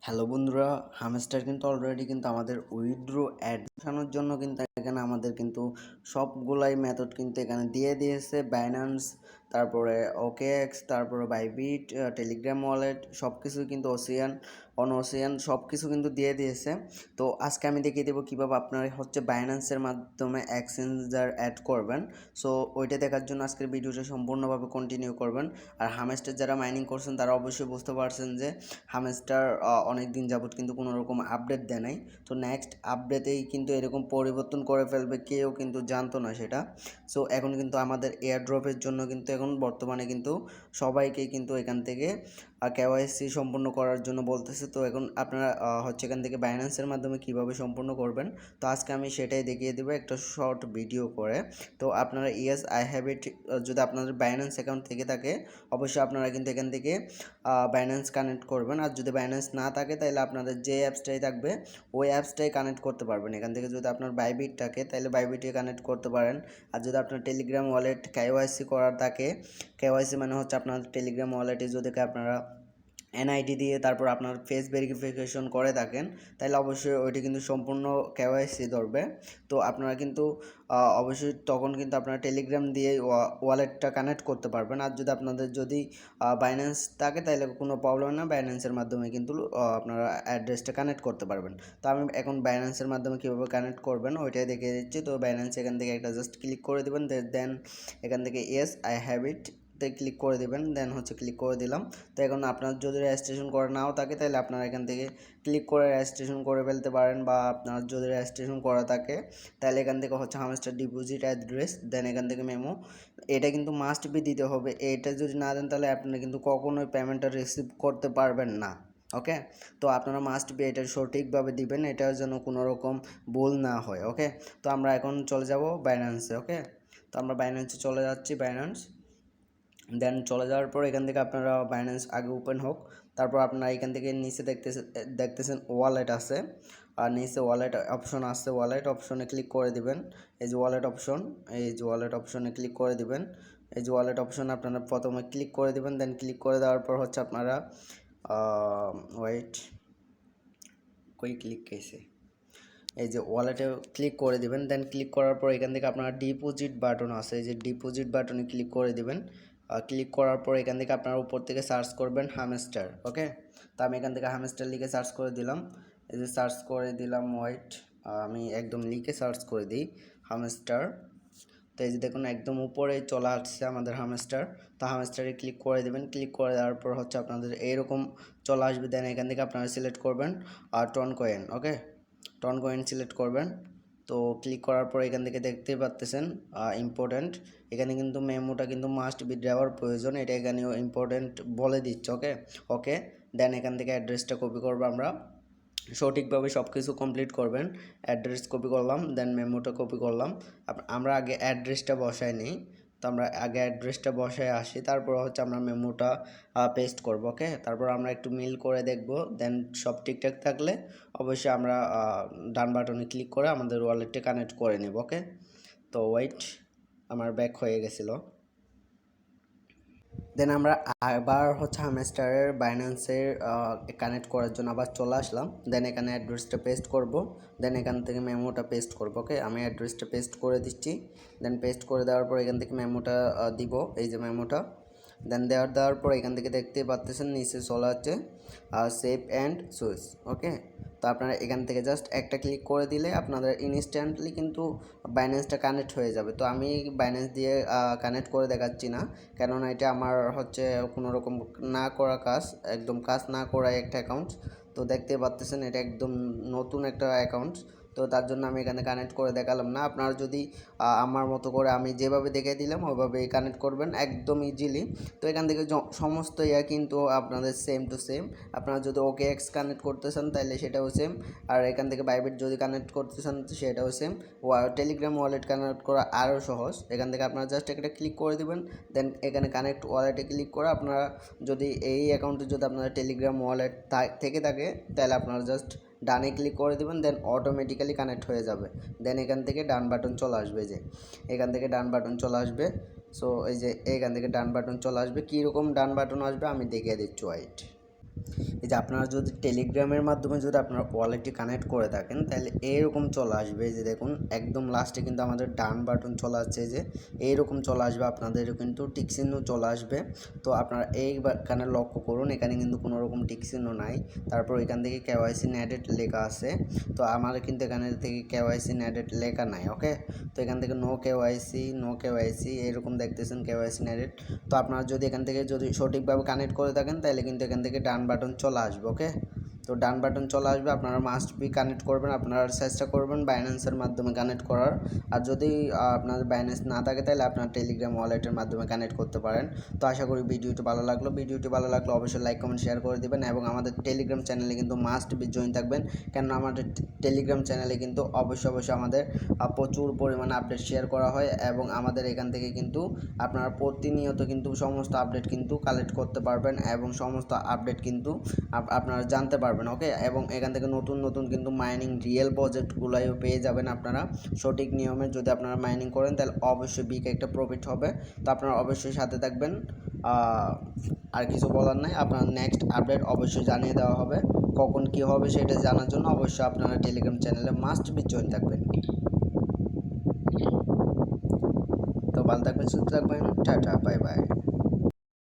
Hello বন্ধুরা, hamster কিন্তু already কিন্তু আমাদের উইথড্র অ্যাড দেখানোর জন্য কিন্তু এখানে আমাদের কিন্তু সবগুলাই মেথড কিন্তু এখানে দিয়ে দিয়েছে। বাইন্যান্স, তারপরে ওকেএক্স, তারপরে বাইবিট, টেলিগ্রাম ওয়ালেট, সব কিছু কিন্তু ওসিয়ান সব কিছু কিন্তু দিয়ে দিয়েছে। তো আজকে আমি দেখিয়ে দেবো কীভাবে আপনারা হচ্ছে বাইন্যান্সের মাধ্যমে এক্সচেঞ্জার অ্যাড করবেন। সো ওইটা দেখার জন্য আজকের ভিডিওটা সম্পূর্ণভাবে কন্টিনিউ করবেন। আর হামস্টার যারা মাইনিং করছেন তারা অবশ্যই বুঝতে পারছেন যে হামস্টার অনেক দিন যাবত কিন্তু কোনো রকম আপডেট দেয় নাই। তো নেক্সট আপডেটেই কিন্তু এরকম পরিবর্তন করে ফেলবে, কেউ কিন্তু জানতো না সেটা। সো এখন কিন্তু আমাদের এয়ারড্রপের জন্য কিন্তু এখন বর্তমানে কিন্তু সবাইকে কিন্তু এখান থেকে কেওয়াইসি সম্পূর্ণ করার জন্য বলতেছে। তো এখন আপনারা হচ্ছে এখান থেকে বাইন্যান্সের মাধ্যমে কিভাবে সম্পূর্ণ করবেন, তো আজকে আমি সেটাই দেখিয়ে দেবো একটা শর্ট ভিডিও করে। তো আপনারা ইয়েস আই হ্যাভ ইট, যদি আপনাদের বাইন্যান্স অ্যাকাউন্ট থেকে থাকে অবশ্যই আপনারা কিন্তু এখান থেকে বাইন্যান্স কানেক্ট করবেন। আর যদি বাইন্যান্স না থাকে তাহলে আপনাদের যে অ্যাপসটাই থাকবে ওই অ্যাপসটাই কানেক্ট করতে পারবেন এখান থেকে। যদি আপনার বাইবিট থাকে তাহলে বাইবিটে কানেক্ট করতে পারেন। আর যদি আপনার টেলিগ্রাম ওয়ালেট কেওয়াইসি করার থাকে, কেওয়াইসি মানে হচ্ছে আপনার টেলিগ্রাম ওয়ালেটে যদি আপনারা এনআইডি দিয়ে তারপর আপনার ফেস ভেরিফিকেশন করে থাকেন তাহলে অবশ্যই ওইটি কিন্তু সম্পূর্ণ কেওয়াইসি ধরবে। তো আপনারা কিন্তু অবশ্যই তখন কিন্তু আপনারা টেলিগ্রাম দিয়ে ওয়ালেটটা কানেক্ট করতে পারবেন। আর যদি আপনাদের বাইন্যান্স থাকে তাহলে কোনো প্রবলেম না, বাইন্যান্সের মাধ্যমে কিন্তু আপনারা অ্যাড্রেসটা কানেক্ট করতে পারবেন। তো আমি এখন বাইন্যান্সের মাধ্যমে কীভাবে কানেক্ট করবেন ওইটাই দেখিয়ে দিচ্ছি। তো বাইন্যান্স এখান থেকে একটা জাস্ট ক্লিক করে দেবেন, দেন এখান থেকে yes I have it click করে দেবেন, দেন হচ্ছে ক্লিক করে দিলাম। তো এখন আপনার যদি রেজিস্ট্রেশন করা নাও থাকে তাহলে আপনারা এখান থেকে ক্লিক করে রেজিস্ট্রেশন করে ফেলতে পারেন, বা আপনার যদি রেজিস্ট্রেশন করা থাকে তাহলে এখান থেকে হচ্ছে হামস্টার ডিপোজিট অ্যাড্রেস, দেন এখান থেকে মেমো, এটা কিন্তু মাস্ট বি দিতে হবে। এটা যদি না দেন তাহলে আপনি কিন্তু কখনোই পেমেন্টটা রিসিভ করতে পারবেন না। ওকে, তো আপনারা মাস্ট বি এটা সঠিকভাবে দিবেন, এটার জন্য কোনো রকম ভুল না হয়। ওকে, তো আমরা এখন চলে যাব বাইন্যান্সে। ওকে, তো আমরা বাইন্যান্সে চলে যাচ্ছি। দেন চলে যাওয়ার পর এখান থেকে আপনারা বাইন্যান্স আগে ওপেন হোক, তারপর আপনারা এখান থেকে নিচে দেখতেছেন ওয়ালেট আছে, আর নিচে ওয়ালেট অপশন আছে। ওয়ালেট অপশনে ক্লিক করে দিবেন। এই যে ওয়ালেট অপশন, এই যে ওয়ালেট অপশনে ক্লিক করে দিবেন। এই যে ওয়ালেট অপশন আপনারা প্রথমে ক্লিক করে দিবেন, দেন ক্লিক করে দেওয়ার পর হচ্ছে আপনারা ওয়েট কই ক্লিক কেছে, এই যে ওয়ালেটে ক্লিক করে দিবেন। দেন ক্লিক করার পর এখান থেকে আপনারা ডিপোজিট বাটন আছে, এই যে ডিপোজিট বাটনে ক্লিক করে দিবেন। ক্লিক করার পর এখান থেকে আপনারা উপর থেকে সার্চ করবেন হামস্টার। ওকে, তো আমি এখান থেকে হামস্টার লিখে সার্চ করে দিলাম। এই যে সার্চ করে দিলাম, ওয়েট আমি একদম লিখে সার্চ করে দিই হামস্টার। তো এই যে দেখুন একদম উপরে চলে আসছে আমাদের হামস্টার। তো হামস্টারে ক্লিক করে দেবেন। ক্লিক করে দেওয়ার পর হচ্ছে আপনাদের এইরকম চলে আসবে। দেন এখান থেকে আপনারা সিলেক্ট করবেন টন কয়েন। ওকে, টন কয়েন সিলেক্ট করবেন। তো ক্লিক করার পর এখান থেকে দেখতেই পাচ্তেছেন ইম্পর্টেন্ট, এখানে কিন্তু মেমোটা কিন্তু মাস্ট বি দেওয়ার প্রয়োজন, এটা এখানেও ইম্পর্টেন্ট বলে দিচ্ছে। ওকে, দেন এখান থেকে অ্যাড্রেসটা কপি করবো আমরা, সঠিকভাবে সব কিছু কমপ্লিট করবেন। অ্যাড্রেস কপি করলাম, দেন মেমোটা কপি করলাম। আমরা আগে অ্যাড্রেসটা বসাই নিই, তো আমরা আগে অ্যাড্রেসটা বসায় আসি, তারপর হচ্ছে আমরা মেমোটা পেস্ট করব। ওকে, তারপর আমরা একটু মিল করে দেখব, দেন সব ঠিকঠাক থাকলে অবশ্যই আমরা ডান বাটনে ক্লিক করে আমাদের ওয়ালেটটা কানেক্ট করে নেব। ওকে, তো ওয়েট আমার ব্যাক হয়ে গেছিলো। দেন আমরা আবার হচ্ছে হামস্টারের বাইন্যান্সের কানেক্ট করার জন্য আবার চলে আসলাম। দেন এখানে অ্যাড্রেসটা পেস্ট করব, দেন এখান থেকে মেমোটা পেস্ট করব। ওকে, আমি অ্যাড্রেসটা পেস্ট করে দিচ্ছি। দেন পেস্ট করে দেওয়ার পর এখান থেকে মেমোটা দিব, এই যে মেমোটা। দেন দেওয়ার পর এখান থেকে দেখতে পাচ্ছেন নিচে চলে যাচ্ছে সেভ অ্যান্ড সুইচ। ওকে, তো আপনারা এখান থেকে জাস্ট একটা ক্লিক করে দিলে আপনাদের ইনস্ট্যান্টলি কিন্তু বাইন্যান্সটা কানেক্ট হয়ে যাবে। তো আমি বাইন্যান্স দিয়ে কানেক্ট করে দেখাচ্ছি না, কেননা এটা আমার হচ্ছে কোনো রকম না করা কাজ, একদম কাজ না করা একটা অ্যাকাউন্ট। তো দেখতে পাচ্ছেন এটা একদম নতুন একটা অ্যাকাউন্ট, তো তার জন্য আমি এখানে কানেক্ট করে দেখালাম না। আপনারা যদি আমার মতো করে আমি যেভাবে দেখে দিলাম ওইভাবেই কানেক্ট করবেন একদম ইজিলি। তো এখান থেকে সমস্ত কিন্তু আপনাদের সেম টু সেম। আপনারা যদি ওকেএক্স কানেক্ট করতে চান তাহলে সেটাও সেম, আর এখান থেকে বাইবিট যদি কানেক্ট করতে চান সেটাও সেম। টেলিগ্রাম ওয়ালেট কানেক্ট করা আরও সহজ। এখান থেকে আপনারা জাস্ট একটা ক্লিক করে দেবেন, দেন এখানে কানেক্ট ওয়ালেটে ক্লিক করে আপনারা যদি এই অ্যাকাউন্টে যদি আপনারা টেলিগ্রাম ওয়ালেট থেকে থাকে তাহলে আপনারা জাস্ট ডানে ক্লিক করে দেবেন, দেন অটোমেটিক্যালি কানেক্ট হয়ে যাবে। দেন এখান থেকে ডান বাটন চলে আসবে, যে এখান থেকে ডান বাটন চলে আসবে। সো এই যে এখান থেকে ডান বাটন চলে আসবে, কীরকম ডান বাটন আসবে আমি দেখিয়ে দিচ্ছি। ওয়াইট এই যে আপনারা যদি টেলিগ্রামের মাধ্যমে যদি আপনার ওয়ালেটটি কানেক্ট করে থাকেন তাহলে এইরকম চলে আসবে, যে দেখুন একদম লাস্টে কিন্তু আমাদের ডান বাটন চলে আসছে, যে এইরকম চলে আসবে, আপনাদের কিন্তু টিক চিহ্ন চলে আসবে। তো আপনারা এইখানে লক্ষ্য করুন, এখানে কিন্তু কোনো রকম টিক চিহ্ন নাই। তারপর এখান থেকে কেওয়াইসি নেডেড লেখা আছে, তো আমার কিন্তু এখানে থেকে কেওয়াইসি নেডেড লেখা নাই। ওকে, তো এখান থেকে নো কেওয়াইসি এরকম দেখতেছেন কেওয়াইসি নেডেড। তো আপনারা যদি এখান থেকে যদি সঠিকভাবে কানেক্ট করে থাকেন তাহলে কিন্তু এখান থেকে ডান বাটন চলে আসবে। ওকে, তো ডান বাটন চলে আসবে, আপনারা মাস্ট বি কানেক্ট করবেন, আপনারা চেষ্টা করবেন বাইন্যান্সের মাধ্যমে কানেক্ট করার। আর যদি আপনাদের বাইন্যান্স না থাকে তাহলে আপনার টেলিগ্রাম ওয়ালেটের মাধ্যমে কানেক্ট করতে পারেন। তো আশা করি ভিডিওটি ভালো লাগলো অবশ্যই লাইক কমেন্ট শেয়ার করে দেবেন, এবং আমাদের টেলিগ্রাম চ্যানেলে কিন্তু মাস্ট বি জয়েন থাকবেন, কেননা আমাদের টেলিগ্রাম চ্যানেলে কিন্তু অবশ্যই আমাদের প্রচুর পরিমাণে আপডেট শেয়ার করা হয়, এবং আমাদের এখান থেকে কিন্তু আপনারা প্রতিনিয়ত কিন্তু সমস্ত আপডেট কিন্তু কালেক্ট করতে পারবেন, এবং সমস্ত আপডেট কিন্তু আপনারা জানতে পারবেন। ওকে, এবং এখান থেকে নতুন কিন্তু মাইনিং রিয়েল প্রজেক্টগুলোই পেয়ে যাবেন আপনারা সঠিক নিয়মে। যদি আপনারা মাইনিং করেন তাহলে অবশ্যই বিগ একটা প্রফিট হবে। তো আপনারা অবশ্যই সাথে থাকবেন। আর কিছু বলার নাই, আপনার নেক্সট আপডেট অবশ্যই জানিয়ে দেওয়া হবে, কখন কি হবে সেটা জানার জন্য অবশ্যই আপনারা টেলিগ্রাম চ্যানেলে মাস্ট বি জয়েন থাকবেন। তো ভালো থাকবেন, সুস্থ থাকবেন, টাটা, বাই বাই।